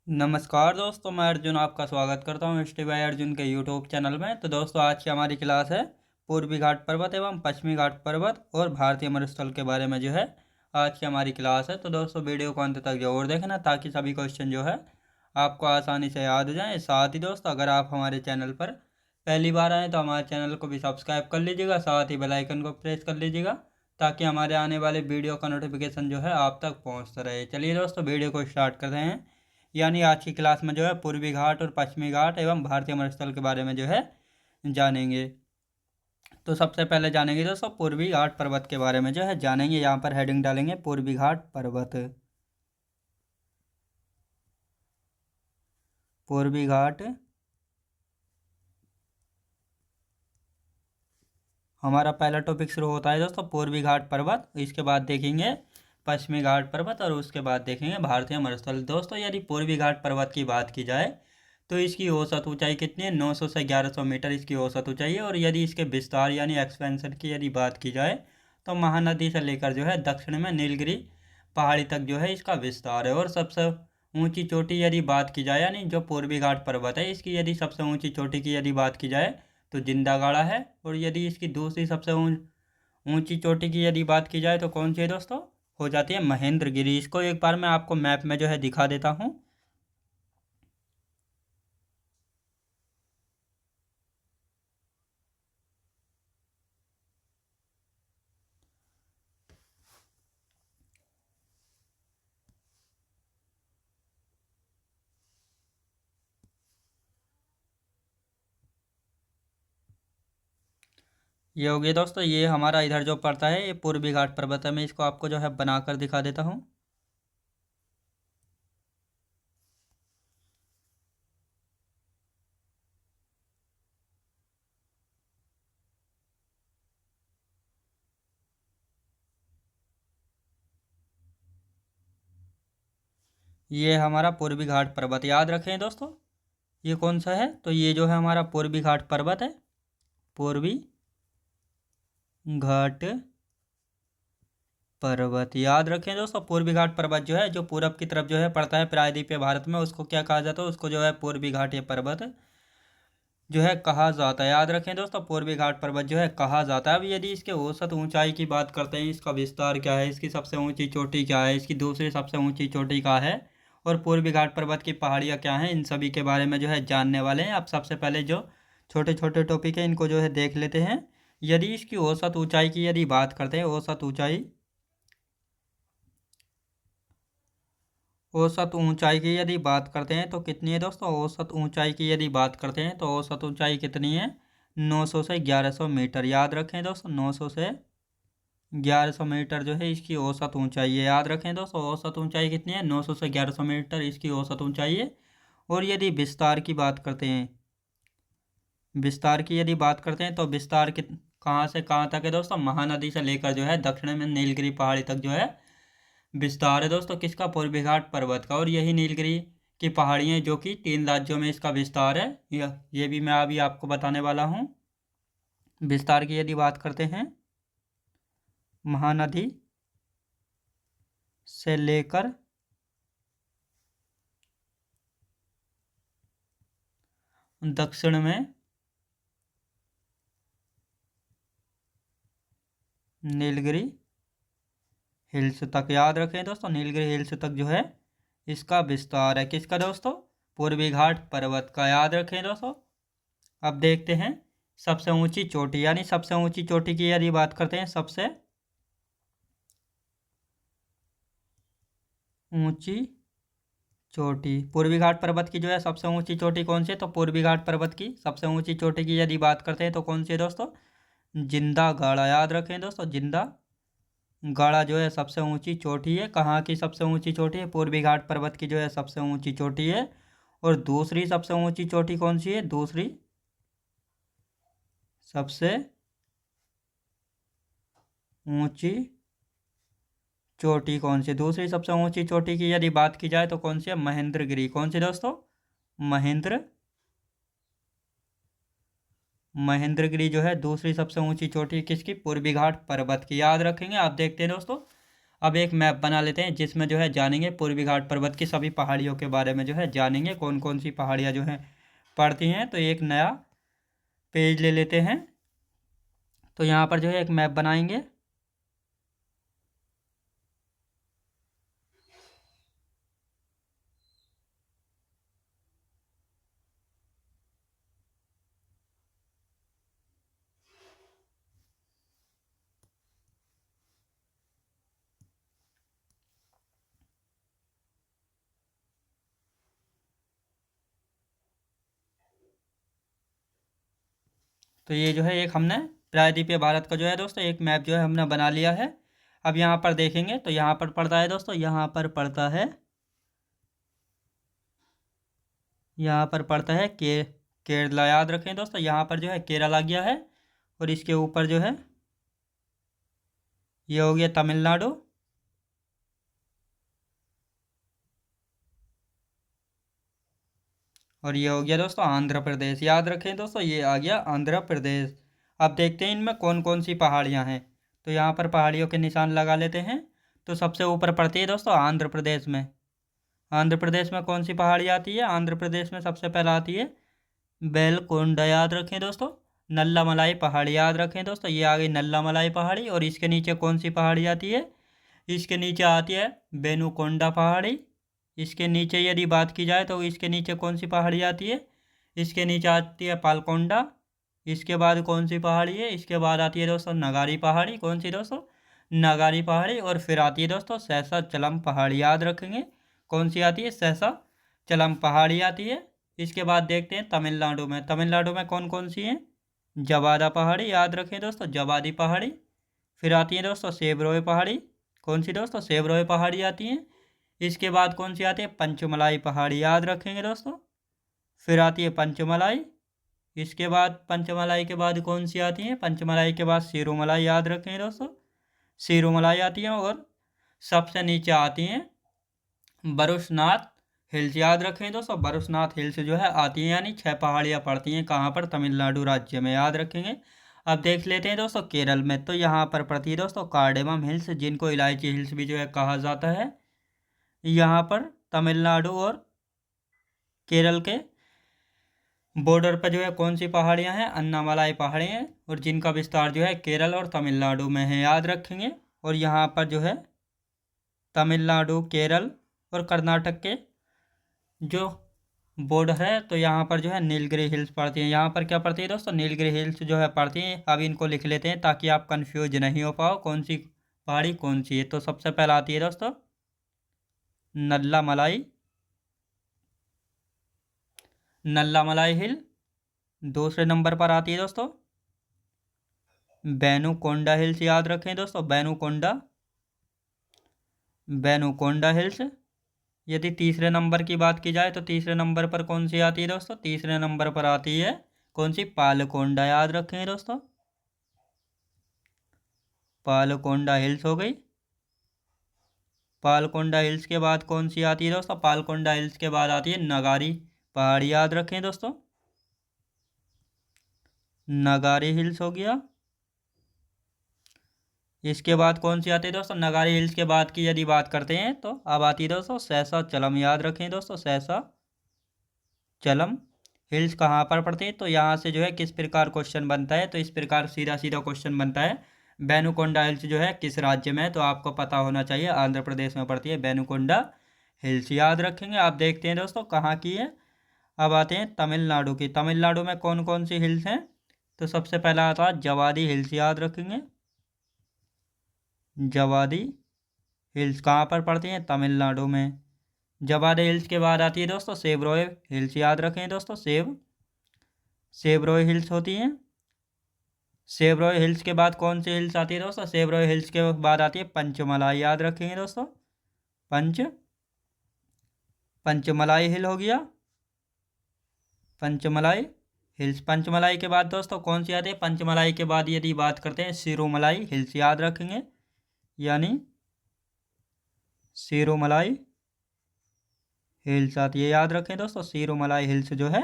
नमस्कार दोस्तों, मैं अर्जुन आपका स्वागत करता हूँ स्टे बाय अर्जुन के यूट्यूब चैनल में। तो दोस्तों, आज की हमारी क्लास है पूर्वी घाट पर्वत एवं पश्चिमी घाट पर्वत और भारतीय मरुस्थल के बारे में जो है आज की हमारी क्लास है। तो दोस्तों, वीडियो को अंत तक जरूर देखना ताकि सभी क्वेश्चन जो है आपको आसानी से याद हो जाएँ। साथ ही दोस्तों, अगर आप हमारे चैनल पर पहली बार आएँ तो हमारे चैनल को भी सब्सक्राइब कर लीजिएगा, साथ ही बेल आइकन को प्रेस कर लीजिएगा ताकि हमारे आने वाले वीडियो का नोटिफिकेशन जो है आप तक पहुँचता रहे। चलिए दोस्तों, वीडियो को स्टार्ट करते हैं। यानी आज की क्लास में जो है पूर्वी घाट और पश्चिमी घाट एवं भारतीय मरुस्थल के बारे में जो है जानेंगे। तो सबसे पहले जानेंगे दोस्तों पूर्वी घाट पर्वत के बारे में जो है जानेंगे। यहाँ पर हेडिंग डालेंगे पूर्वी घाट पर्वत। पूर्वी घाट हमारा पहला टॉपिक शुरू होता है दोस्तों पूर्वी घाट पर्वत। इसके बाद देखेंगे पश्चिमी घाट पर्वत और उसके बाद देखेंगे भारतीय मरुस्थल। दोस्तों, यदि पूर्वी घाट पर्वत की बात की जाए तो इसकी औसत ऊंचाई कितनी है? 900 से 1100 मीटर इसकी औसत ऊंचाई है। और यदि इसके विस्तार यानी एक्सपेंशन की यदि बात की जाए तो महानदी से लेकर जो है दक्षिण में नीलगिरी पहाड़ी तक जो है इसका विस्तार है। और सबसे ऊंची चोटी यदि बात की जाए यानी जो पूर्वी घाट पर्वत है इसकी यदि सबसे ऊंची चोटी की यदि बात की जाए तो जिंदा गाड़ा है। और यदि इसकी दूसरी सबसे ऊंची चोटी की यदि बात की जाए तो कौन सी है दोस्तों? हो जाती है महेंद्रगिरी। इसको एक बार मैं आपको मैप में जो है दिखा देता हूँ। ये हो गया दोस्तों, ये हमारा इधर जो पड़ता है ये पूर्वी घाट पर्वत है। मैं इसको आपको जो है बनाकर दिखा देता हूँ। ये हमारा पूर्वी घाट पर्वत, याद रखें दोस्तों। ये कौन सा है? तो ये जो है हमारा पूर्वी घाट पर्वत है। पूर्वी घाट पर्वत याद रखें दोस्तों। पूर्वी घाट पर्वत जो है जो पूरब की तरफ जो है पड़ता है प्रायद्वीपीय भारत में, उसको क्या कहा जाता है? उसको जो है पूर्वी घाटीय पर्वत जो है कहा जाता है। याद रखें दोस्तों, पूर्वी घाट पर्वत जो है कहा जाता है। अब यदि इसके औसत ऊंचाई की बात करते हैं, इसका विस्तार क्या है, इसकी सबसे ऊंची चोटी क्या है, इसकी दूसरी सबसे ऊंची चोटी क्या है और पूर्वी घाट पर्वत की पहाड़ियाँ क्या हैं, इन सभी के बारे में जो है जानने वाले हैं। अब सबसे पहले जो छोटे छोटे टॉपिक है इनको जो है देख लेते हैं। यदि इसकी औसत ऊंचाई की यदि बात करते हैं, औसत ऊंचाई की यदि बात करते हैं तो कितनी है दोस्तों? औसत ऊंचाई की यदि बात करते हैं तो औसत ऊंचाई कितनी है? 900 से 1100 मीटर। याद रखें दोस्तों, 900 से 1100 मीटर जो है इसकी औसत ऊंचाई है। याद रखें दोस्तों, औसत ऊंचाई कितनी है? 900 से 1100 मीटर इसकी औसत ऊंचाई है। और यदि विस्तार की बात करते हैं, विस्तार की यदि बात करते हैं तो विस्तार कित कहाँ से कहाँ तक है दोस्तों? महानदी से लेकर जो है दक्षिण में नीलगिरी पहाड़ी तक जो है विस्तार है दोस्तों किसका? पूर्वी घाट पर्वत का। और यही नीलगिरी की पहाड़ियाँ जो कि 3 राज्यों में इसका विस्तार है, ये भी मैं अभी आपको बताने वाला हूँ। विस्तार की यदि बात करते हैं, महानदी से लेकर दक्षिण में नीलगिरी हिल्स तक। याद रखें दोस्तों, नीलगिरी हिल्स तक जो है इसका विस्तार है। किसका दोस्तों? पूर्वी घाट पर्वत का। याद रखें दोस्तों। अब देखते हैं सबसे ऊंची चोटी, यानी सबसे ऊंची चोटी की यदि बात करते हैं, सबसे ऊंची चोटी पूर्वी घाट पर्वत की जो है सबसे ऊंची चोटी कौन सी है? तो पूर्वी घाट पर्वत की सबसे ऊंची चोटी की यदि बात करते हैं तो कौन सी है दोस्तों? जिंदा गाड़ा। याद रखें दोस्तों, जिंदा गाड़ा जो है सबसे ऊंची चोटी है। कहाँ की सबसे ऊंची चोटी है? पूर्वी घाट पर्वत की जो है सबसे ऊंची चोटी है। और दूसरी सबसे ऊंची चोटी कौन सी है? दूसरी सबसे ऊंची चोटी कौन सी? दूसरी सबसे ऊंची चोटी की यदि बात की जाए तो कौन सी है? महेंद्रगिरी। कौन सी दोस्तों? महेंद्रगिरी जो है दूसरी सबसे ऊंची चोटी किसकी? पूर्वी घाट पर्वत की। याद रखेंगे। आप देखते हैं दोस्तों, अब एक मैप बना लेते हैं जिसमें जो है जानेंगे पूर्वी घाट पर्वत की सभी पहाड़ियों के बारे में जो है जानेंगे, कौन कौन सी पहाड़ियाँ जो हैं पड़ती हैं। तो एक नया पेज ले लेते हैं। तो यहाँ पर जो है एक मैप बनाएंगे। तो ये जो है एक हमने प्रायद्वीपीय भारत का जो है दोस्तों एक मैप जो है हमने बना लिया है। अब यहाँ पर देखेंगे तो यहाँ पर पड़ता है दोस्तों, यहाँ पर पड़ता है, यहाँ पर पड़ता है केरला। याद रखें दोस्तों, यहाँ पर जो है केरला गया है और इसके ऊपर जो है ये हो गया तमिलनाडु। और ये हो गया दोस्तों आंध्र प्रदेश। याद रखें दोस्तों, ये आ गया आंध्र प्रदेश। अब देखते हैं इनमें कौन कौन सी पहाड़ियाँ हैं। तो यहाँ पर पहाड़ियों के निशान लगा लेते हैं। तो सबसे ऊपर पड़ती है दोस्तों आंध्र प्रदेश में। आंध्र प्रदेश में कौन सी पहाड़ी आती है? आंध्र प्रदेश में सबसे पहला आती है बेलकोंडा। याद रखें दोस्तों। नल्ला मलाई पहाड़ी, याद रखें दोस्तों, ये आ गई नल्ला मलाई पहाड़ी। और इसके नीचे कौन सी पहाड़ी आती है? इसके नीचे आती है बेनुकोंडा पहाड़ी। इसके नीचे यदि बात की जाए तो इसके नीचे कौन सी पहाड़ी आती है? इसके नीचे आती है पालकोंडा। इसके बाद कौन सी पहाड़ी है? इसके बाद आती है दोस्तों नगारी पहाड़ी। कौन सी दोस्तों? नगारी पहाड़ी। और फिर आती है दोस्तों सहसा चलम पहाड़ी। याद रखेंगे कौन सी आती है? सहसा चलम पहाड़ी आती है। इसके बाद देखते हैं तमिलनाडु में। तमिलनाडु में कौन कौन सी हैं? जवादा पहाड़ी। याद रखें दोस्तों, जवादी पहाड़ी। फिर आती है दोस्तों सेवरोय पहाड़ी। कौन सी दोस्तों? सेवरोय पहाड़ी आती है। इसके बाद कौन सी आती है? पंचमलाई पहाड़ी। याद रखेंगे दोस्तों। फिर आती है पंचमलाई। इसके बाद पंचमलाई के बाद कौन सी आती है? पंचमलाई के बाद सिरोमलाई। याद रखेंगे दोस्तों, सिरोमलाई आती है। और सबसे नीचे आती हैं बरुसनाथ हिल्स। याद रखें दोस्तों, बरुसनाथ हिल्स जो है आती हैं, यानी 6 पहाड़ियाँ पड़ती हैं। कहाँ पर? तमिलनाडु राज्य में। याद रखेंगे। अब देख लेते हैं दोस्तों केरल में। तो यहाँ पर पड़ती है दोस्तों कार्डेमम हिल्स, जिनको इलायची हिल्स भी जो है कहा जाता है। यहाँ पर तमिलनाडु और केरल के बॉर्डर पर जो है कौन सी पहाड़ियाँ हैं? अन्नामलाई पहाड़ियाँ हैं, और जिनका विस्तार जो है केरल और तमिलनाडु में है। याद रखेंगे। और यहाँ पर जो है तमिलनाडु, केरल और कर्नाटक के जो बॉर्डर है, तो यहाँ पर जो है नीलगिरी हिल्स पड़ती हैं। यहाँ पर क्या पड़ती है दोस्तों? नीलगिरी हिल्स जो है पड़ती हैं। अब इनको लिख लेते हैं ताकि आप कंफ्यूज नहीं हो पाओ कौन सी पहाड़ी कौन सी है। तो सबसे पहला आती है दोस्तों नल्ला मलाई, नल्ला मलाई हिल। दूसरे नंबर पर आती है दोस्तों बेनुकोंडा हिल्स। याद रखें दोस्तों, बेनुकोंडा, बेनुकोंडा हिल्स। यदि तीसरे नंबर की बात की जाए तो तीसरे नंबर पर कौन सी आती है दोस्तों? तीसरे नंबर पर आती है कौन सी? पालकोंडा। याद रखें दोस्तों, पालकोंडा हिल्स हो गई। पालकोंडा हिल्स के बाद कौन सी आती है दोस्तों? पालकोंडा हिल्स के बाद आती है नगारी पहाड़ी। याद रखें दोस्तों, नगारी हिल्स हो गया। इसके बाद कौन सी आती है दोस्तों? नगारी हिल्स के बाद की यदि बात करते हैं तो अब आती है दोस्तों सहसा चलम। याद रखें दोस्तों, सहसा चलम हिल्स कहाँ पर पड़ते हैं? तो यहाँ से जो है किस प्रकार क्वेश्चन बनता है? तो इस प्रकार सीधा सीधा क्वेश्चन बनता है, बेनुकोंडा हिल्स जो है किस राज्य में है? तो आपको पता होना चाहिए आंध्र प्रदेश में पड़ती है बेनुकोंडा हिल्स। याद रखेंगे। आप देखते हैं दोस्तों कहाँ की है। अब आते हैं तमिलनाडु की। तमिलनाडु में कौन कौन सी हिल्स हैं? तो सबसे पहला आता है जवादी हिल्स। याद रखेंगे, जवादी हिल्स कहाँ पर पड़ती हैं? तमिलनाडु में। जवादी हिल्स के बाद आती है दोस्तों सेवरोय हिल्स। याद रखें दोस्तों, सेवरोय हिल्स होती हैं। सेवरोय हिल्स के बाद कौन सी हिल्स आती है दोस्तों? सेवरोय हिल्स के बाद आती है पंचमलाई। याद रखेंगे दोस्तों, पंचमलाई हिल हो गया, पंचमलाई हिल्स। पंचमलाई के बाद दोस्तों कौन सी आती है? पंचमलाई के बाद यदि बात करते हैं सिरोमलाई हिल्स। याद रखेंगे, यानी सिरोमलाई हिल्स आती है। याद रखें दोस्तों, सिरोमलाई हिल्स जो है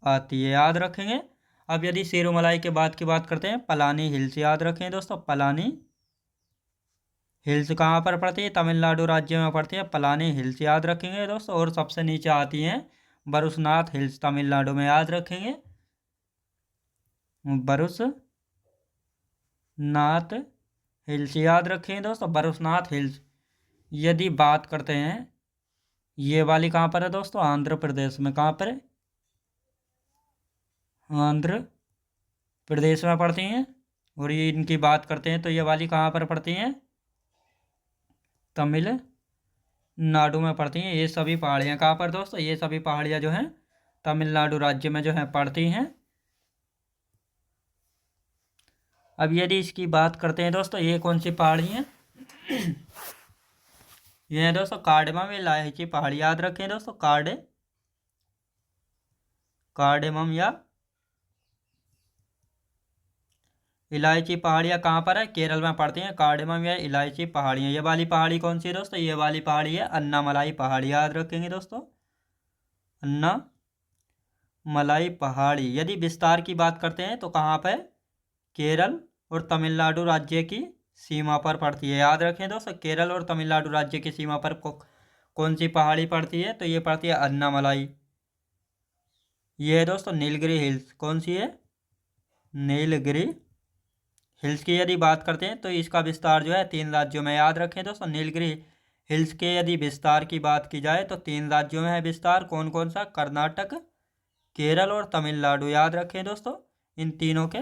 आती है। याद रखेंगे। अब यदि सिरोमलाई के बाद की बात करते हैं पलानी हिल्स। याद रखें दोस्तों, पलानी हिल्स कहाँ पर पड़ती है? तमिलनाडु राज्य में पड़ती है। पलानी हिल्स याद रखेंगे दोस्तों। और सबसे नीचे आती हैं बरुसनाथ हिल्स, तमिलनाडु में, याद रखेंगे। बरुसनाथ हिल्स याद रखेंगे दोस्तों, बरुसनाथ हिल्स। यदि बात करते हैं, ये वाली कहाँ पर है दोस्तों? आंध्र प्रदेश में। कहाँ पर है? आंध्र प्रदेश में पड़ती हैं। और ये इनकी बात करते हैं तो ये वाली कहाँ पर पड़ती हैं? तमिलनाडु में पड़ती हैं। ये सभी पहाड़ियाँ कहाँ पर दोस्तों? ये सभी पहाड़ियाँ जो हैं तमिलनाडु राज्य में जो हैं पड़ती हैं। अब यदि इसकी बात करते हैं दोस्तों, ये कौन सी पहाड़ी हैं? ये है दोस्तों कार्डेमम इलायची पहाड़ी, याद रखें दोस्तों। कार्डेमम या इलायची पहाड़ियाँ कहाँ पर है? केरल में पड़ती हैं कार्डेमम या इलायची पहाड़ियाँ। ये वाली पहाड़ी कौन सी है दोस्तों? ये वाली पहाड़ी है अन्नामलाई पहाड़ी, याद रखेंगे दोस्तों। अन्नामलाई पहाड़ी। यदि विस्तार की बात करते हैं तो कहाँ पर? केरल और तमिलनाडु राज्य की सीमा पर पड़ती है, याद रखें दोस्तों। केरल और तमिलनाडु राज्य की सीमा पर कौन सी पहाड़ी पड़ती है? तो ये पड़ती है अन्नामलाई। ये है दोस्तों नीलगिरी हिल्स। कौन सी है? नीलगिरी हिल्स की यदि बात करते हैं तो इसका विस्तार जो है 3 राज्यों में, याद रखें दोस्तों। नीलगिरी हिल्स के यदि विस्तार की बात की जाए तो 3 राज्यों में है विस्तार। कौन कौन सा? कर्नाटक, केरल और तमिलनाडु, याद रखें दोस्तों। इन तीनों के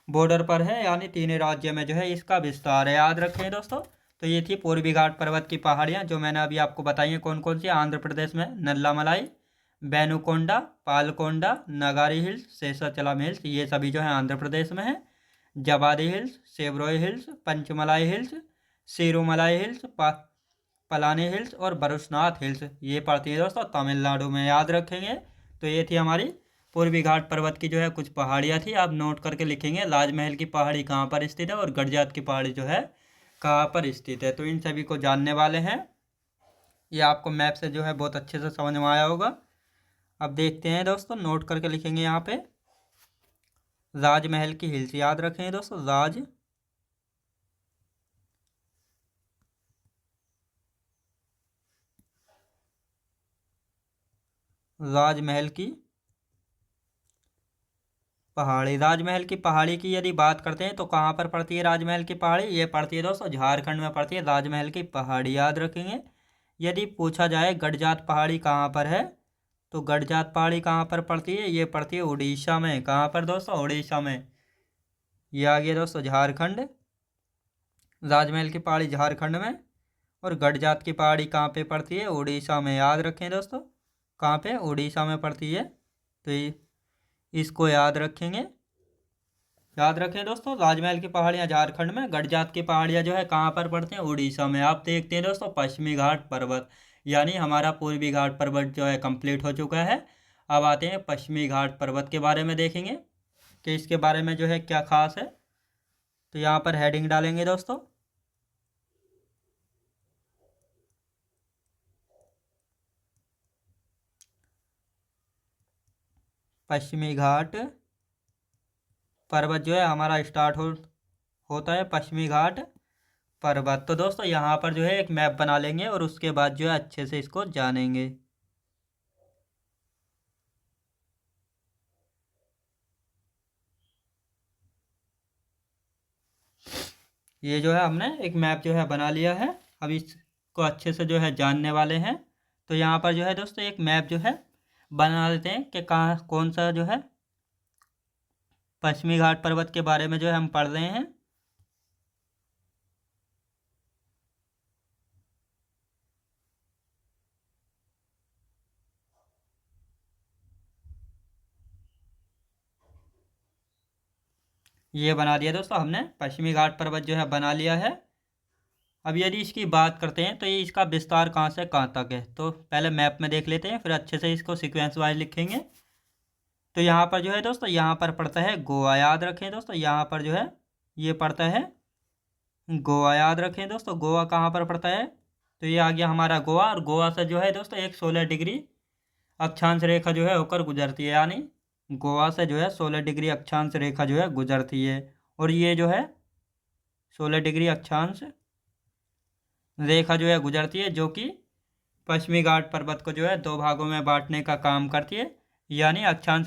बॉर्डर पर है, यानी तीनों राज्य में जो है इसका विस्तार है, याद रखें दोस्तों। तो ये थी पूर्वी घाट पर्वत की पहाड़ियाँ जो मैंने अभी आपको बताई हैं। कौन कौन सी? आंध्र प्रदेश में नल्लामलाई, बेनुकोंडा, पालकोंडा, नगारी हिल्स, शेषाचलम हिल्स, ये सभी जो है आंध्र प्रदेश में है। Javadi hills, Shevaroy hills, Panchamalai hills, Sirumalai hills, Palani hills और बरुसनाथ हिल्स, ये पड़ती है दोस्तों तमिलनाडु में, याद रखेंगे। तो ये थी हमारी पूर्वी घाट पर्वत की जो है कुछ पहाड़ियाँ थी। आप नोट करके लिखेंगे राजमहल की पहाड़ी कहाँ पर स्थित है और गडजात की पहाड़ी जो है कहाँ पर स्थित है। तो इन सभी को जानने वाले हैं। ये आपको मैप से जो है बहुत अच्छे से समझ में आया होगा। अब देखते हैं दोस्तों, नोट करके लिखेंगे यहाँ पे राजमहल की हिल्स, याद रखें दोस्तों। राजमहल की पहाड़ी। राजमहल की पहाड़ी की यदि बात करते हैं तो कहाँ पर पड़ती है राजमहल की पहाड़ी? ये पड़ती है दोस्तों झारखंड में पड़ती है राजमहल की पहाड़ी, याद रखेंगे। यदि पूछा जाए गडजात पहाड़ी कहाँ पर है, तो गडजात पहाड़ी कहाँ पर पड़ती है? ये पड़ती है उड़ीसा में। कहाँ पर दोस्तों? उड़ीसा में। ये आ गया दोस्तों झारखंड। राजमहल की पहाड़ी झारखंड में और गडजात की पहाड़ी कहाँ पे पड़ती है? उड़ीसा में, याद रखें दोस्तों। कहाँ पे? उड़ीसा में पड़ती है। तो इसको याद रखेंगे। याद रखें दोस्तों, राजमहल की पहाड़ियाँ झारखंड में, गडजात की पहाड़ियाँ जो है कहाँ पर पड़ती हैं? उड़ीसा में। आप देखते हैं दोस्तों पश्चिमी घाट पर्वत, यानी हमारा पूर्वी घाट पर्वत जो है कंप्लीट हो चुका है। अब आते हैं पश्चिमी घाट पर्वत के बारे में, देखेंगे कि इसके बारे में जो है क्या खास है। तो यहाँ पर हेडिंग डालेंगे दोस्तों, पश्चिमी घाट पर्वत जो है हमारा स्टार्ट होता है पश्चिमी घाट पर्वत। तो दोस्तों यहाँ पर जो है एक मैप बना लेंगे और उसके बाद जो है अच्छे से इसको जानेंगे। ये जो है हमने एक मैप जो है बना लिया है। अब इसको अच्छे से जो है जानने वाले हैं। तो यहाँ पर जो है दोस्तों एक मैप जो है बना लेते हैं कि कहाँ कौन सा जो है पश्चिमी घाट पर्वत के बारे में जो है हम पढ़ रहे हैं। ये बना दिया दोस्तों हमने, पश्चिमी घाट पर्वत जो है बना लिया है। अब यदि इसकी बात करते हैं तो ये इसका विस्तार कहाँ से कहाँ तक है, तो पहले मैप में देख लेते हैं, फिर अच्छे से इसको सीक्वेंस वाइज लिखेंगे। तो यहाँ पर जो है दोस्तों, यहाँ पर पड़ता है गोवा, याद रखें दोस्तों। यहाँ पर जो है ये पड़ता है गोवा, याद रखें दोस्तों। गोवा कहाँ पर पड़ता है? तो ये आ गया हमारा गोवा। और गोवा से जो है दोस्तों एक 16 डिग्री अक्षांश रेखा जो है होकर गुजरती है, यानी गोवा से जो है 16 डिग्री अक्षांश रेखा जो है गुजरती है। और ये जो है 16 डिग्री अक्षांश रेखा जो है गुजरती है, जो कि पश्चिमी घाट पर्वत को जो है दो भागों में बांटने का काम करती है। यानी अक्षांश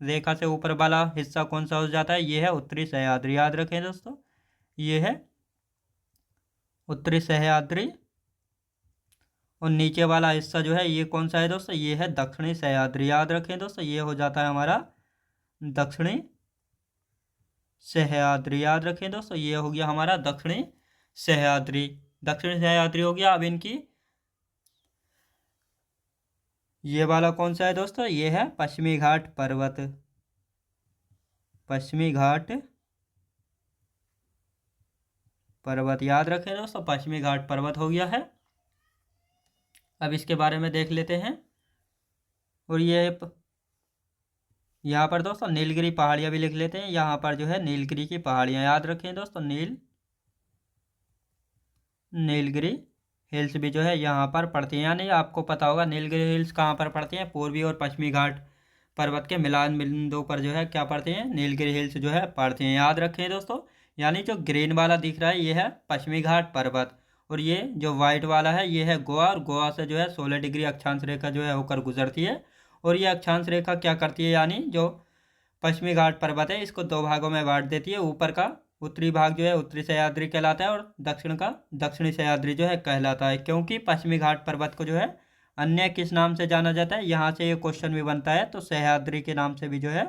रेखा से ऊपर वाला हिस्सा कौन सा हो जाता है, ये है उत्तरी सह्याद्री। याद रखें दोस्तों, ये है उत्तरी सह्याद्री। और नीचे वाला हिस्सा जो है ये कौन सा है दोस्तों, ये है दक्षिणी सह्याद्री। याद रखें दोस्तों, ये हो जाता है हमारा दक्षिणी सह्याद्री। याद रखें दोस्तों, ये हो गया हमारा दक्षिणी सह्याद्री। दक्षिणी सह्याद्री हो गया। अब इनकी ये वाला कौन सा है दोस्तों, ये है पश्चिमी घाट पर्वत। पश्चिमी घाट पर्वत याद रखें दोस्तों, पश्चिमी घाट पर्वत हो गया है। अब इसके बारे में देख लेते हैं। और ये यहाँ पर दोस्तों नीलगिरी पहाड़ियाँ भी लिख लेते हैं। यहाँ पर जो है नीलगिरी की पहाड़ियाँ याद रखें दोस्तों, नीलगिरी हिल्स भी जो है यहाँ पर पड़ती हैं। यानी आपको पता होगा नीलगिरी हिल्स कहाँ पर पड़ती हैं, पूर्वी और पश्चिमी घाट पर्वत के मिलान बिंदु पर जो है क्या पड़ती हैं, नीलगिरी हिल्स जो है पड़ती हैं। याद रखें दोस्तों, यानी जो ग्रीन वाला दिख रहा है ये है पश्चिमी घाट पर्वत, और ये जो वाइट वाला है ये है गोवा। और गोवा से जो है 16 डिग्री अक्षांश रेखा जो है होकर गुजरती है। और ये अक्षांश रेखा क्या करती है, यानी जो पश्चिमी घाट पर्वत है इसको दो भागों में बांट देती है। ऊपर का उत्तरी भाग जो है उत्तरी सह्याद्री कहलाता है, और दक्षिण का दक्षिणी सह्याद्री जो है कहलाता है। क्योंकि पश्चिमी घाट पर्वत को जो है अन्य किस नाम से जाना जाता है, यहाँ से ये क्वेश्चन भी बनता है, तो सह्याद्री के नाम से भी जो है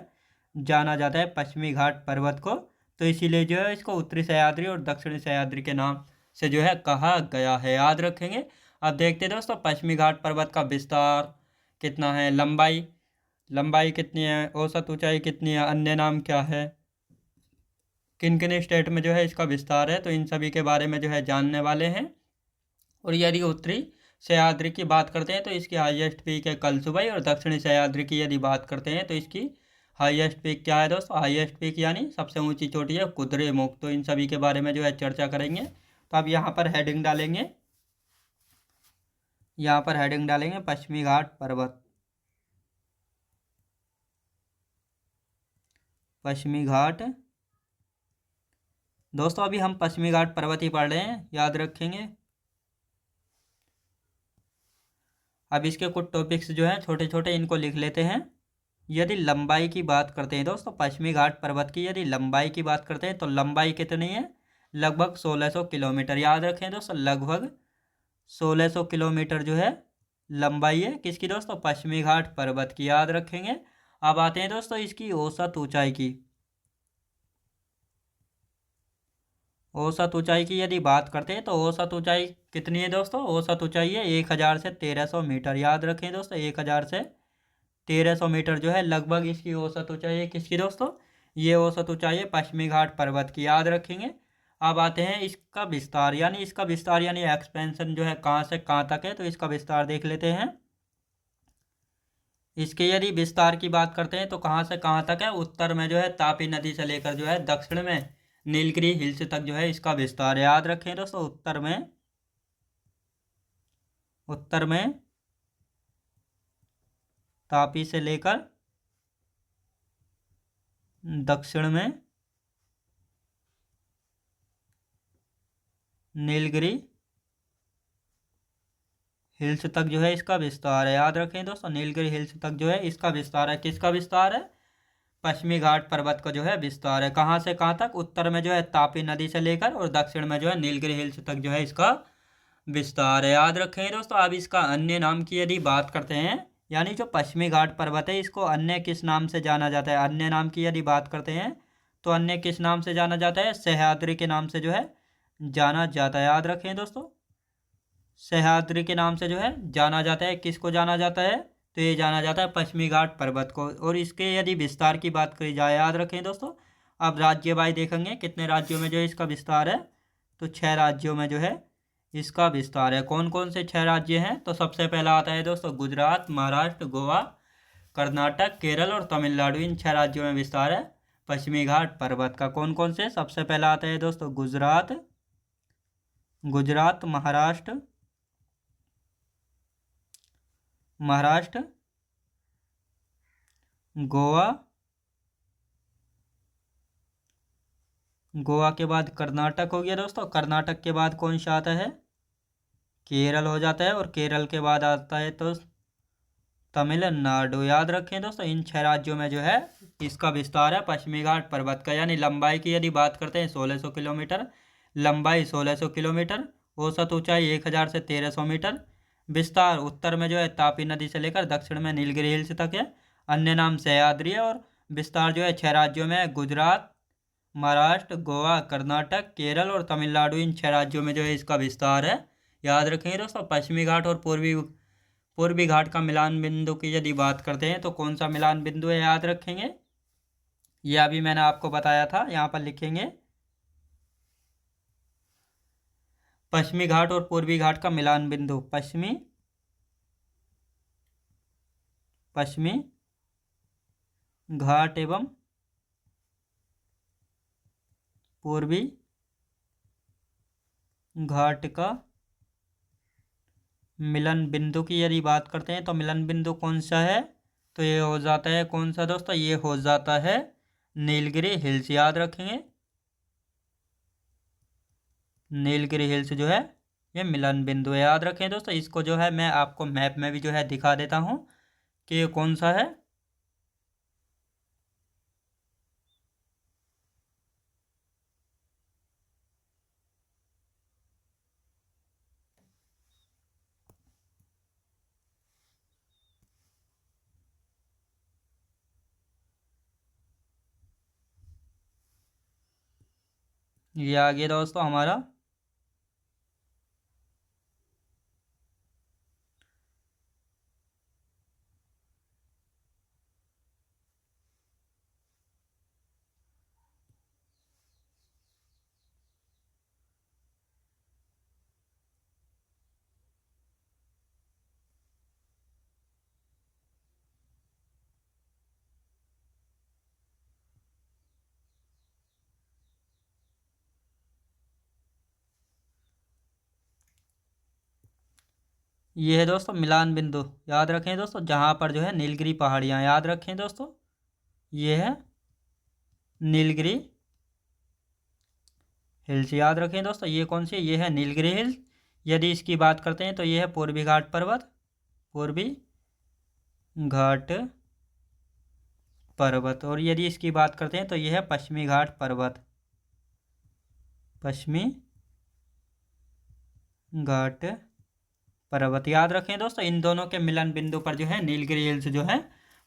जाना जाता है पश्चिमी घाट पर्वत को। तो इसीलिए जो है इसको उत्तरी सह्याद्री और दक्षिणी सह्याद्री के नाम से जो है कहा गया है। याद रखेंगे। अब देखते हैं दोस्तों पश्चिमी घाट पर्वत का विस्तार कितना है, लंबाई कितनी है, औसत ऊंचाई कितनी है, अन्य नाम क्या है, किन किन स्टेट में जो है इसका विस्तार है, तो इन सभी के बारे में जो है जानने वाले हैं। और यदि उत्तरी सह्याद्री की बात करते हैं तो इसकी हाईएस्ट पीक है कलसुबाई, और दक्षिणी सह्याद्री की यदि बात करते हैं तो इसकी हाईएस्ट पीक क्या है दोस्तों, हाईएस्ट पीक यानी सबसे ऊंची चोटी है कुद्रेमुख। तो इन सभी के बारे में जो है चर्चा करेंगे। तो अब यहाँ पर हेडिंग डालेंगे, यहाँ पर हेडिंग डालेंगे पश्चिमी घाट पर्वत, पश्चिमी घाट। दोस्तों अभी हम पश्चिमी घाट पर्वत ही पढ़ रहे हैं, याद रखेंगे। अब इसके कुछ टॉपिक्स जो हैं छोटे छोटे इनको लिख लेते हैं। यदि लंबाई की बात करते हैं दोस्तों, पश्चिमी घाट पर्वत की यदि लंबाई की बात करते हैं तो लंबाई कितनी है, लगभग 1600 किलोमीटर। याद रखें दोस्तों, लगभग 1600 किलोमीटर जो है लंबाई है किसकी दोस्तों, पश्चिमी घाट पर्वत की। याद रखेंगे। अब आते हैं दोस्तों इसकी औसत ऊंचाई की। औसत ऊंचाई की यदि बात करते हैं तो औसत ऊंचाई कितनी है दोस्तों, औसत ऊंचाई है 1000 से 1300 मीटर। याद रखें दोस्तों, 1000 से 1300 मीटर जो है लगभग इसकी औसत ऊंचाई है किसकी दोस्तों, ये औसत ऊंचाई है पश्चिमी घाट पर्वत की। याद रखेंगे। अब आते हैं इसका विस्तार, यानी एक्सपेंशन जो है कहाँ से कहाँ तक है, तो इसका विस्तार देख लेते हैं। इसके यदि विस्तार की बात करते हैं तो कहाँ से कहाँ तक है, उत्तर में जो है तापी नदी से लेकर जो है दक्षिण में नीलगिरी हिल्स तक जो है इसका विस्तार है। याद रखें दोस्तों, उत्तर में तापी से लेकर दक्षिण में नीलगिरी हिल्स तक जो है इसका विस्तार है। याद रखें दोस्तों, नीलगिरी हिल्स तक जो है इसका विस्तार है। किसका विस्तार है, पश्चिमी घाट पर्वत का जो है विस्तार है। कहाँ से कहाँ तक, उत्तर में जो है तापी नदी से लेकर और दक्षिण में जो है नीलगिरी हिल्स तक जो है इसका विस्तार है। याद रखें दोस्तों। अब इसका अन्य नाम की यदि बात करते हैं, यानी जो पश्चिमी घाट पर्वत है इसको अन्य किस नाम से जाना जाता है, अन्य नाम की यदि बात करते हैं तो अन्य किस नाम से जाना जाता है, सह्याद्री के नाम से जो है जाना जाता है। याद रखें दोस्तों, सह्याद्री के नाम से जो है जाना जाता है। किसको जाना जाता है, तो ये जाना जाता है पश्चिमी घाट पर्वत को। और इसके यदि विस्तार की बात करी जाए, याद रखें दोस्तों, अब राज्य वाई देखेंगे कितने राज्यों में जो है इसका विस्तार है, तो 6 राज्यों में जो है इसका विस्तार है। कौन कौन से 6 राज्य हैं, तो सबसे पहला आता है दोस्तों गुजरात, महाराष्ट्र, गोवा, कर्नाटक, केरल और तमिलनाडु। इन 6 राज्यों में विस्तार है पश्चिमी घाट पर्वत का। कौन कौन से, सबसे पहला आता है दोस्तों गुजरात, महाराष्ट्र, गोवा के बाद कर्नाटक हो गया दोस्तों। कर्नाटक के बाद कौन सा आता है, केरल हो जाता है, और केरल के बाद आता है तो तमिलनाडु। याद रखें दोस्तों, इन 6 राज्यों में जो है इसका विस्तार है पश्चिमी घाट पर्वत का। यानी लंबाई की यदि बात करते हैं 1600 किलोमीटर, लंबाई 1600 किलोमीटर, औसत ऊंचाई 1000 से 1300 मीटर। विस्तार उत्तर में जो है तापी नदी से लेकर दक्षिण में नीलगिरी हिल्स तक है। अन्य नाम सह्याद्री है। और विस्तार जो है 6 राज्यों में है, गुजरात, महाराष्ट्र, गोवा, कर्नाटक, केरल और तमिलनाडु। इन 6 राज्यों में जो है इसका विस्तार है। याद रखेंगे दोस्तों, पश्चिमी घाट और पूर्वी पूर्वी घाट का मिलान बिंदु की यदि बात करते हैं तो कौन सा मिलान बिंदु है, याद रखेंगे। यह अभी मैंने आपको बताया था, यहाँ पर लिखेंगे पश्चिमी घाट और पूर्वी घाट का मिलान बिंदु। पश्चिमी घाट एवं पूर्वी घाट का मिलन बिंदु की यदि बात करते हैं तो मिलन बिंदु कौन सा है, तो ये हो जाता है कौन सा दोस्तों, ये हो जाता है नीलगिरी हिल्स। याद रखेंगे, नीलगिरी हिल्स जो है ये मिलन बिंदु है। याद रखें दोस्तों, इसको जो है मैं आपको मैप में भी जो है दिखा देता हूँ कि ये कौन सा है। ये आ गया दोस्तों हमारा ये है दोस्तों मिलान बिंदु। याद रखें दोस्तों, जहाँ पर जो है नीलगिरी पहाड़ियाँ, याद रखें दोस्तों, ये है नीलगिरी हिल्स। याद रखें दोस्तों, ये कौन सी, ये है नीलगिरी हिल्स। यदि इसकी बात करते हैं तो ये है पूर्वी घाट पर्वत, पूर्वी घाट पर्वत। और यदि इसकी बात करते हैं तो ये है पश्चिमी घाट पर्वत, पश्चिमी घाट पर्वत। याद रखें दोस्तों, इन दोनों के मिलन बिंदु पर जो है नीलगिरी हिल्स जो है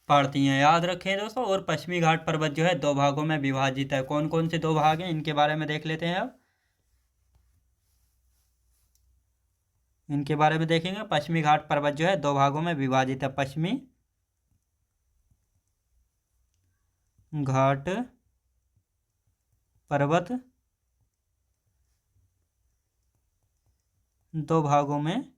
पड़ती हैं। याद रखें दोस्तों, और पश्चिमी घाट पर्वत जो है 2 भागों में विभाजित है। कौन कौन से 2 भाग हैं, इनके बारे में देख लेते हैं अब। इनके बारे में देखेंगे, पश्चिमी घाट पर्वत जो है 2 भागों में विभाजित है। पश्चिमी घाट पर्वत 2 भागों में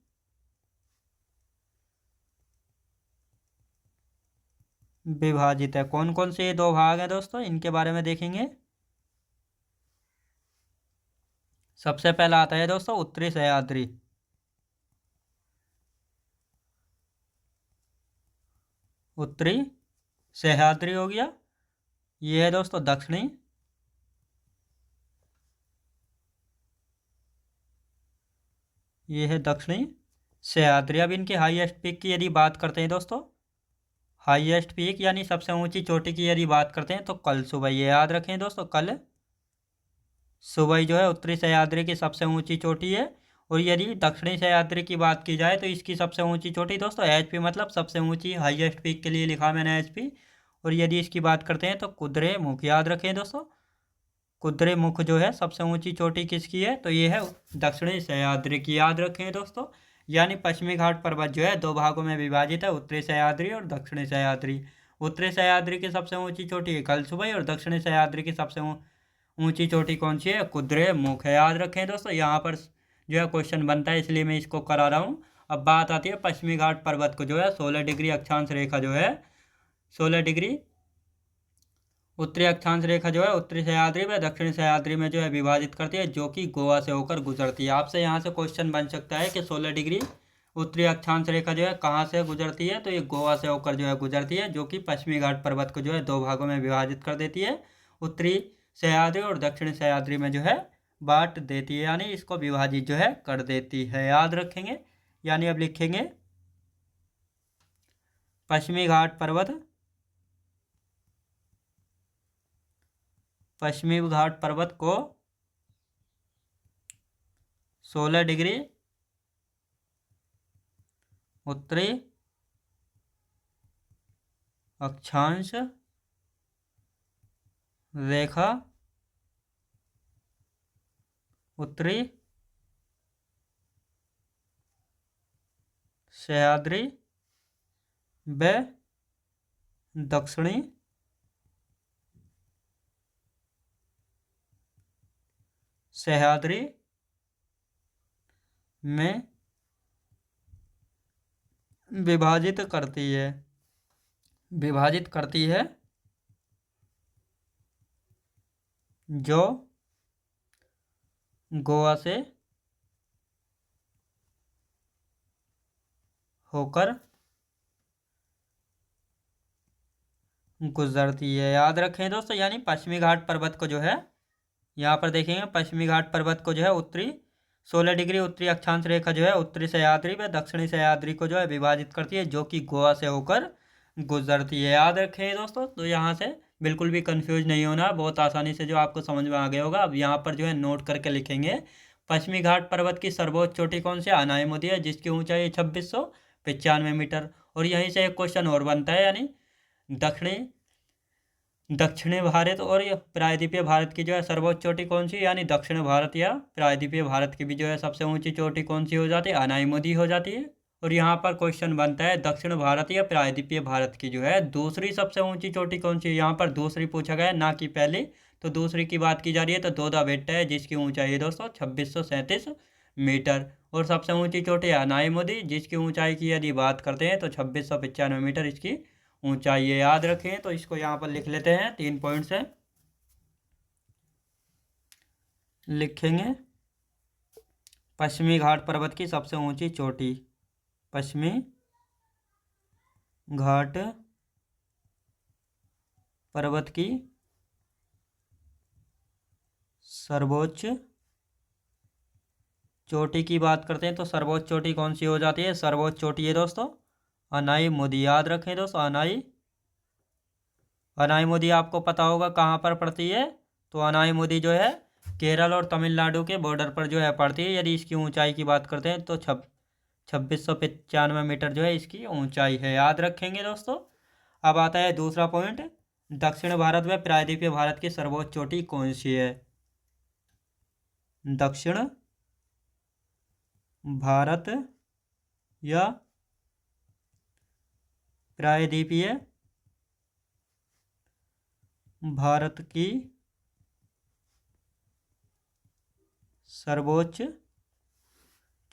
विभाजित है। कौन कौन से ये 2 भाग हैं दोस्तों, इनके बारे में देखेंगे। सबसे पहला आता है दोस्तों उत्तरी सह्याद्री। उत्तरी सह्याद्री हो गया। ये है दोस्तों दक्षिणी ये है दक्षिणी सह्याद्री। अब इनकी हाईएस्ट पीक की यदि बात करते हैं दोस्तों, हाईएस्ट पीक यानी सबसे ऊंची चोटी की यदि बात करते हैं तो कल सुबह, ये याद रखें दोस्तों, कल सुबह जो है उत्तरी सह्याद्री की सबसे ऊंची चोटी है। और यदि दक्षिणी सह्याद्री की बात की जाए तो इसकी सबसे ऊंची चोटी दोस्तों एचपी, मतलब सबसे ऊंची हाईएस्ट पीक के लिए लिखा मैंने एचपी। और यदि इसकी बात करते हैं तो कुद्रेमुख। याद रखें दोस्तों, कुद्रेमुख जो है सबसे ऊंची चोटी किसकी है, तो ये है दक्षिणी सह्याद्री की। याद रखें दोस्तों, यानी पश्चिमी घाट पर्वत जो है 2 भागों में विभाजित है, उत्तरी सह्याद्री और दक्षिणी सह्याद्री। उत्तरी सह्याद्री की सबसे ऊंची चोटी है कलसुबई, और दक्षिणी सह्याद्री की सबसे ऊंची चोटी कौन सी है, कुद्रेमुख है। याद रखें दोस्तों, यहाँ पर जो है क्वेश्चन बनता है, इसलिए मैं इसको करा रहा हूँ। अब बात आती है पश्चिमी घाट पर्वत को जो है 16 डिग्री अक्षांश रेखा जो है 16 डिग्री उत्तरी अक्षांश रेखा जो है उत्तरी सह्याद्री व दक्षिणी सह्याद्री में जो है विभाजित करती है, जो कि गोवा से होकर गुजरती है। आपसे यहाँ से क्वेश्चन बन सकता है कि 16 डिग्री उत्तरी अक्षांश रेखा जो है कहाँ से गुजरती है, तो ये गोवा से होकर जो है गुजरती है, जो कि पश्चिमी घाट पर्वत को जो है 2 भागों में विभाजित कर देती है, उत्तरी सह्याद्री और दक्षिणी सह्याद्री में जो है बांट देती है, यानी इसको विभाजित जो है कर देती है, याद रखेंगे। यानी अब लिखेंगे पश्चिमी घाट पर्वत, पश्चिमी घाट पर्वत को 16 डिग्री उत्तरी अक्षांश रेखा, उत्तरी सह्याद्री व दक्षिणी सह्याद्री में विभाजित करती है, विभाजित करती है, जो गोवा से होकर गुजरती है, याद रखें दोस्तों। यानी पश्चिमी घाट पर्वत को जो है, यहाँ पर देखेंगे पश्चिमी घाट पर्वत को जो है उत्तरी 16 डिग्री उत्तरी अक्षांश रेखा जो है उत्तरी सह्याद्री व दक्षिणी सह्याद्री को जो है विभाजित करती है, जो कि गोवा से होकर गुजरती है, याद रखें दोस्तों। तो यहाँ से बिल्कुल भी कंफ्यूज नहीं होना, बहुत आसानी से जो आपको समझ में आ गया होगा। अब यहाँ पर जो है नोट करके लिखेंगे, पश्चिमी घाट पर्वत की सर्वोच्च चोटी कौन सी? अनायमुदी है, जिसकी ऊंचाई 2695 मीटर। और यहीं से एक क्वेश्चन और बनता है, यानी दक्षिणी दक्षिणी भारत और प्रायद्वीपीय भारत की जो है सर्वोच्च चोटी कौन सी? यानी दक्षिण भारत या प्रायद्वीपीय भारत की भी जो है सबसे ऊंची चोटी कौन सी हो जाती है? अनायमुदी हो जाती है। और यहाँ पर क्वेश्चन बनता है दक्षिण भारत या प्रायद्वीपीय भारत की जो है दूसरी सबसे ऊंची चोटी कौन सी है? यहाँ पर दूसरी पूछा गया है, ना कि पहली। तो दूसरी की बात की जा रही है, तो दोदा बेट्टा है, जिसकी ऊंचाई है दोस्तों 2637 मीटर। और सबसे ऊंची चोटी है अनायमुदी, जिसकी ऊंचाई की यदि बात करते हैं तो 2695 मीटर इसकी ऊंचाई है, याद रखें। तो इसको यहाँ पर लिख लेते हैं, 3 पॉइंट से लिखेंगे। पश्चिमी घाट पर्वत की सबसे ऊंची चोटी, पश्चिमी घाट पर्वत की सर्वोच्च चोटी की बात करते हैं तो सर्वोच्च चोटी कौन सी हो जाती है? सर्वोच्च चोटी है दोस्तों अनायमुदी, याद रखें दोस्तों। अनायमुदी आपको पता होगा कहाँ पर पड़ती है? तो अनायमुदी जो है केरल और तमिलनाडु के बॉर्डर पर जो है पड़ती है। यदि इसकी ऊंचाई की बात करते हैं तो 2695 मीटर जो है इसकी ऊंचाई है, याद रखेंगे दोस्तों। अब आता है दूसरा पॉइंट, दक्षिण भारत व प्रायद्वीपीय भारत की सर्वोच्च चोटी कौन सी है? दक्षिण भारत या प्रायद्वीपीय भारत की सर्वोच्च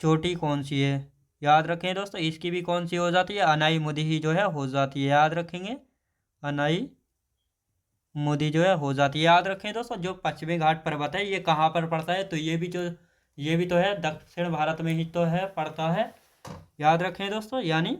चोटी कौन सी है? याद रखें दोस्तों, इसकी भी कौन सी हो जाती है? अनायमुदी ही जो है हो जाती है, याद रखेंगे। अनायमुदी जो है हो जाती है, याद रखें दोस्तों। जो पश्चिमी घाट पर्वत है ये कहाँ पर पड़ता है? तो ये भी तो है दक्षिण भारत में ही तो है, पड़ता है, याद रखें दोस्तों। यानी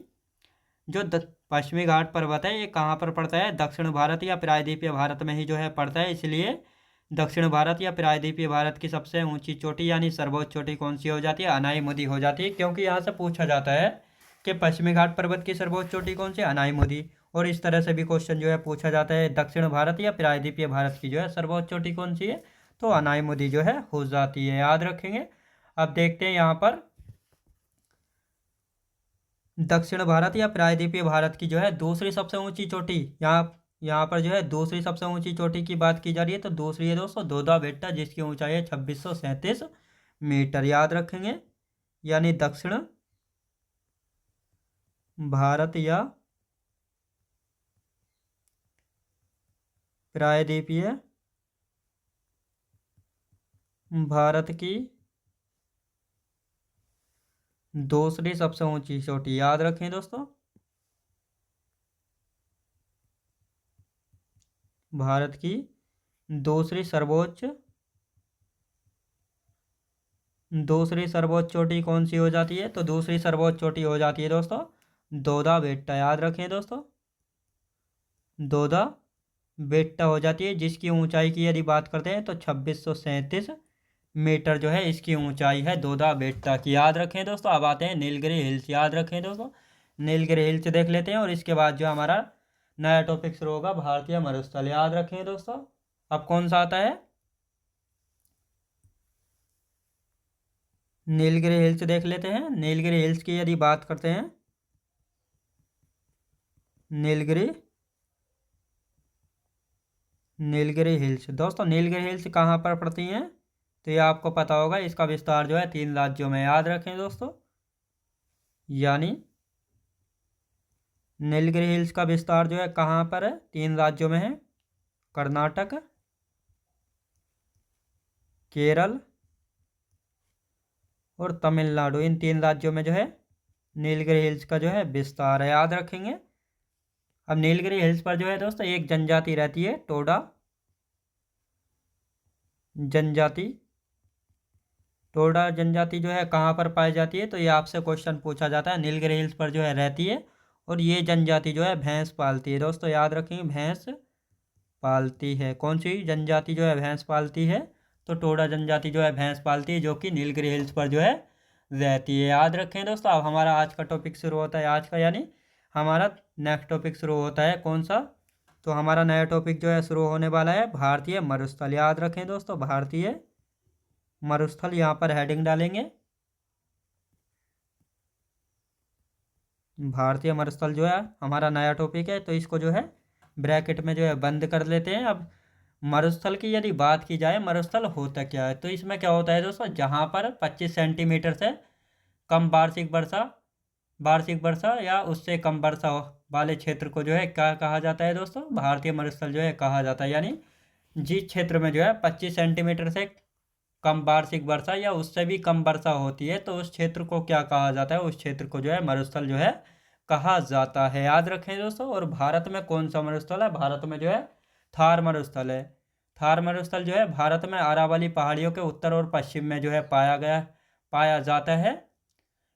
जो पश्चिमी घाट पर्वत है ये कहाँ पर पड़ता है? दक्षिण भारत या प्रायद्वीपीय भारत में ही जो है पड़ता है। इसलिए दक्षिण भारत या प्रायद्वीपीय भारत की सबसे ऊंची चोटी यानी सर्वोच्च चोटी कौन सी हो जाती है? अनायमुदी हो जाती है, क्योंकि यहाँ से पूछा जाता है कि पश्चिमी घाट पर्वत की सर्वोच्च चोटी कौन सी? अनायमुदी। और इस तरह से भी क्वेश्चन जो है पूछा जाता है, दक्षिण भारत या प्रायद्वीपीय भारत की जो है सर्वोच्च चोटी कौन सी है? तो अनायमुदी जो है हो जाती है, याद रखेंगे। अब देखते हैं यहाँ पर दक्षिण भारत या प्रायद्वीपीय भारत की जो है दूसरी सबसे ऊंची चोटी, यहाँ पर जो है दूसरी सबसे ऊंची चोटी की बात की जा रही है, तो दूसरी है दोस्तों दोदा बेट्टा, जिसकी ऊंचाई है 2637 मीटर, याद रखेंगे। यानी दक्षिण भारत या प्रायद्वीपीय भारत की दूसरी सबसे ऊंची चोटी, याद रखें दोस्तों। भारत की दूसरी सर्वोच्च चोटी कौन सी हो जाती है? तो दूसरी सर्वोच्च चोटी हो जाती है दोस्तों दोदा बेट्टा, याद रखें दोस्तों। दोदा बेट्टा हो जाती है, जिसकी ऊंचाई की यदि बात करते हैं तो 2637 मीटर जो है इसकी ऊंचाई है दोदा बेट्टा की। याद रखें दोस्तों। अब आते हैं नीलगिरी हिल्स। याद रखें दोस्तों, नीलगिरी हिल्स देख लेते हैं और इसके बाद जो हमारा नया टॉपिक शुरू होगा भारतीय मरुस्थल। याद रखें दोस्तों। अब कौन सा आता है? नीलगिरी हिल्स देख लेते हैं। नीलगिरी हिल्स की यदि बात करते हैं, नीलगिरी नीलगिरी हिल्स दोस्तों, नीलगिरी हिल्स कहाँ पर पड़ती हैं? तो ये आपको पता होगा, इसका विस्तार जो है 3 राज्यों में। याद रखें दोस्तों, यानी नीलगिरी हिल्स का विस्तार जो है कहाँ पर है? 3 राज्यों में है। कर्नाटक, केरल और तमिलनाडु। इन 3 राज्यों में जो है नीलगिरी हिल्स का जो है विस्तार है। याद रखेंगे। अब नीलगिरी हिल्स पर जो है दोस्तों एक जनजाति रहती है, टोडा जनजाति। टोडा जनजाति जो है कहाँ पर पाई जाती है? तो ये आपसे क्वेश्चन पूछा जाता है। नीलगिरी हिल्स पर जो है रहती है और ये जनजाति जो है भैंस पालती है दोस्तों। याद रखेंगे, भैंस पालती है। कौन सी जनजाति जो है भैंस पालती है? तो टोडा जनजाति जो है भैंस पालती है, जो कि नीलगिरी हिल्स पर जो है रहती है। याद रखें दोस्तों। अब हमारा आज का टॉपिक शुरू होता है, आज का यानी हमारा नेक्स्ट टॉपिक शुरू होता है। कौन सा? तो हमारा नया टॉपिक जो है शुरू होने वाला है भारतीय मरुस्थल। याद रखें दोस्तों, भारतीय मरुस्थल। यहाँ पर हेडिंग डालेंगे भारतीय मरुस्थल जो है हमारा नया टॉपिक है, तो इसको जो है ब्रैकेट में जो है बंद कर लेते हैं। अब मरुस्थल की यदि बात की जाए, मरुस्थल होता क्या है? तो इसमें क्या होता है दोस्तों, जहाँ पर 25 सेंटीमीटर से कम वार्षिक वर्षा या उससे कम वर्षा वाले क्षेत्र को जो है क्या कहा जाता है दोस्तों? भारतीय मरुस्थल जो है कहा जाता है। यानी जिस क्षेत्र में जो है 25 सेंटीमीटर से कम वार्षिक वर्षा या उससे भी कम वर्षा होती है, तो उस क्षेत्र को क्या कहा जाता है? उस क्षेत्र को जो है मरुस्थल जो है कहा जाता है। याद रखें दोस्तों। और भारत में कौन सा मरुस्थल है? भारत में जो है थार मरुस्थल है। थार मरुस्थल जो है भारत में अरावली पहाड़ियों के उत्तर और पश्चिम में जो है पाया जाता है।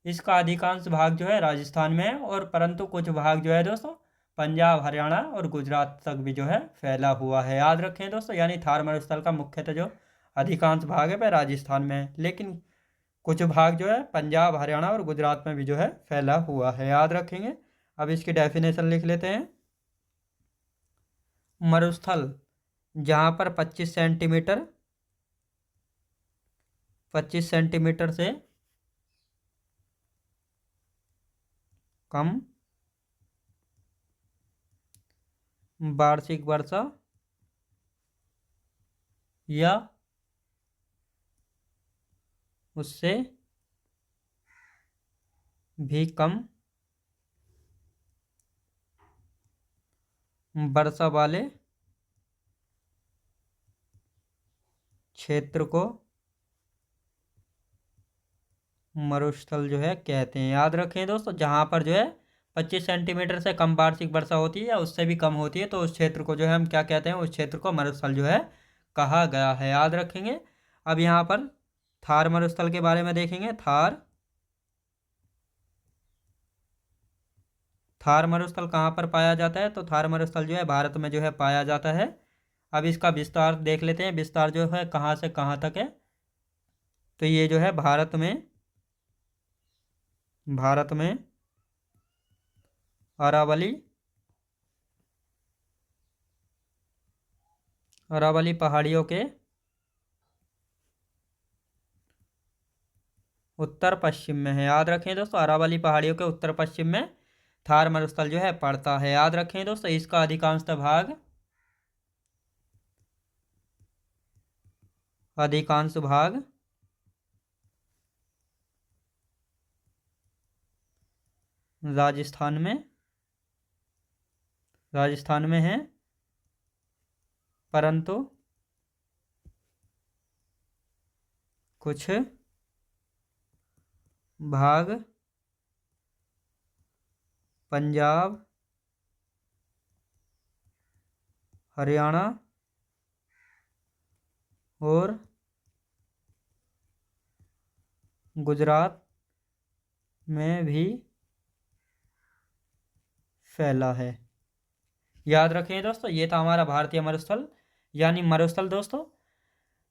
इसका अधिकांश भाग जो है राजस्थान में है, और परंतु कुछ भाग जो है दोस्तों पंजाब, हरियाणा और गुजरात तक भी जो है फैला हुआ है। याद रखें दोस्तों। यानी थार मरुस्थल का मुख्यतः जो अधिकांश भाग है वह राजस्थान में है, लेकिन कुछ भाग जो है पंजाब, हरियाणा और गुजरात में भी जो है फैला हुआ है। याद रखेंगे। अब इसकी डेफिनेशन लिख लेते हैं। मरुस्थल जहाँ पर 25 सेंटीमीटर से कम वार्षिक वर्षा या उससे भी कम वर्षा वाले क्षेत्र को मरुस्थल जो है कहते हैं। याद रखें दोस्तों, जहाँ पर जो है 25 सेंटीमीटर से कम वार्षिक वर्षा होती है या उससे भी कम होती है, तो उस क्षेत्र को जो है हम क्या कहते हैं? उस क्षेत्र को मरुस्थल जो है कहा गया है। याद रखेंगे। अब यहाँ पर थार मरुस्थल के बारे में देखेंगे। थार मरुस्थल कहाँ पर पाया जाता है? तो थार मरुस्थल जो है भारत में जो है पाया जाता है। अब इसका विस्तार देख लेते हैं। विस्तार जो है कहाँ से कहाँ तक है? तो ये जो है भारत में अरावली पहाड़ियों के उत्तर पश्चिम में है। याद रखें दोस्तों, अरावली पहाड़ियों के उत्तर पश्चिम में थार मरुस्थल जो है पड़ता है। याद रखें दोस्तों, इसका अधिकांश भाग राजस्थान में है, परंतु कुछ भाग पंजाब, हरियाणा और गुजरात में भी फैला है। याद रखें दोस्तों, ये था हमारा भारतीय मरुस्थल। यानी मरुस्थल दोस्तों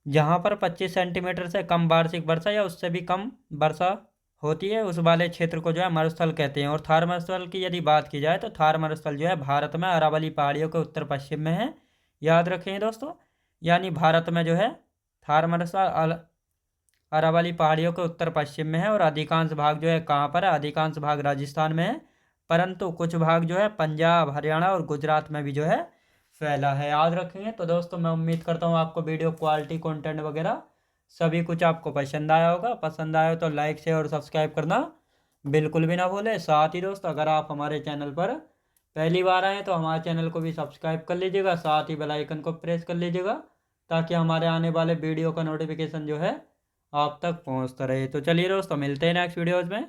जहाँ पर 25 सेंटीमीटर से कम वार्षिक वर्षा या उससे भी कम वर्षा होती है उस वाले क्षेत्र को जो है मरुस्थल कहते हैं। और थार मरुस्थल की यदि बात की जाए तो थार मरुस्थल जो है भारत में अरावली पहाड़ियों के उत्तर पश्चिम में है। याद रखें दोस्तों, यानी भारत में जो है थार मरुस्थल अरावली पहाड़ियों के उत्तर पश्चिम में है। और अधिकांश भाग जो है कहाँ पर है, अधिकांश भाग राजस्थान में है, परंतु कुछ भाग जो है पंजाब, हरियाणा और गुजरात में भी जो है फैला है। याद रखेंगे। तो दोस्तों मैं उम्मीद करता हूँ आपको वीडियो क्वालिटी, कंटेंट वगैरह सभी कुछ आपको पसंद आया होगा। पसंद आया हो तो लाइक, शेयर और सब्सक्राइब करना बिल्कुल भी ना भूलें। साथ ही दोस्तों अगर आप हमारे चैनल पर पहली बार आए तो हमारे चैनल को भी सब्सक्राइब कर लीजिएगा, साथ ही बेल आइकन को प्रेस कर लीजिएगा ताकि हमारे आने वाले वीडियो का नोटिफिकेशन जो है आप तक पहुंचता रहे। तो चलिए दोस्तों मिलते हैं नेक्स्ट वीडियोज़ में।